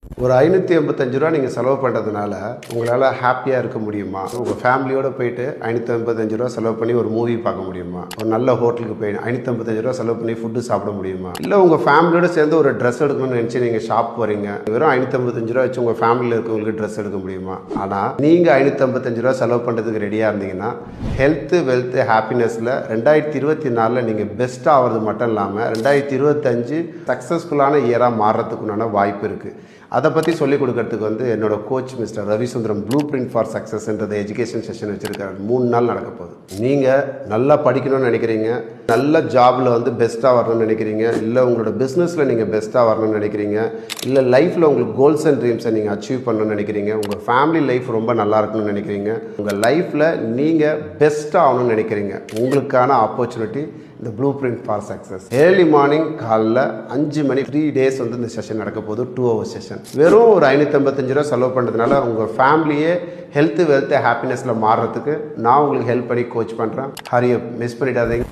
ஒரு ரூ. 585 நீங்கள் செலவு பண்ணுறதுனால உங்களால் ஹாப்பியாக இருக்க முடியுமா? உங்கள் ஃபேமிலியோடு போயிட்டு ரூ. 585 செலவு பண்ணி ஒரு மூவி பார்க்க முடியுமா? ஒரு நல்ல ஹோட்டலுக்கு போய் ரூ. 585 செலவு பண்ணி ஃபுட்டு சாப்பிட முடியுமா? இல்லை உங்கள் ஃபேமிலியோடு சேர்ந்து ஒரு ட்ரெஸ் எடுக்கணும்னு நினச்சி நீங்கள் ஷாப் போகிறீங்க, வெறும் ரூ. 585 வச்சு உங்கள் ஃபேமிலியில் இருக்கவங்களுக்கு ட்ரெஸ் எடுக்க முடியுமா? ஆனால் நீங்கள் ரூ. 585 செலவு பண்ணுறதுக்கு ரெடியாக இருந்தீங்கன்னா ஹெல்த்து வெல்த்து ஹாப்பினஸில் 2024 நீங்கள் பெஸ்ட் ஆகிறது மட்டும் இல்லாமல் 2025 சக்ஸஸ்ஃபுல்லான இயராக மாறுறதுக்குண்டான வாய்ப்பு இருக்குது. அதை பற்றி சொல்லிக் கொடுக்கறதுக்கு என்னோட coach mister Ravisundaram blueprint for சக்ஸஸ்ன்றது எஜுகேஷன் செஷன் வச்சுருக்காரு. 3 நாள் நடக்க போகுது. நீங்கள் நல்லா படிக்கணும்னு நினைக்கிறீங்க, நல்ல ஜாபில் பெஸ்ட்டாக வரணும்னு நினைக்கிறீங்க, இல்லை உங்களோட பிஸ்னஸில் நீங்கள் பெஸ்ட்டாக வரணும்னு நினைக்கிறீங்க, இல்லை லைஃப்பில் உங்களுக்கு கோல்ஸ் அண்ட் ட்ரீம்ஸை நீங்கள் அச்சீவ் பண்ணணும்னு நினைக்கிறீங்க, உங்கள் ஃபேமிலி லைஃப் ரொம்ப நல்லா இருக்கணும்னு நினைக்கிறீங்க, உங்கள் லைஃப்பில் நீங்கள் பெஸ்ட்டாக ஆகணும்னு நினைக்கிறீங்க, உங்களுக்கான ஆப்பர்ச்சுனிட்டி இந்த blue print for success. Early morning காலைல 5 மணி 3 டேஸ் இந்த செஷன் நடக்க போகுது. 2 hours செஷன். வெறும் ஒரு ரூ. 585 செலவு பண்ணுறதுனால உங்கள் ஃபேமிலியே ஹெல்த்து வெல்த்து ஹாப்பினஸில் மாறுறதுக்கு நான் உங்களுக்கு ஹெல்ப் பண்ணி கோச் பண்ணுறேன். ஹரி அப், மிஸ் பண்ணிடாதீங்க.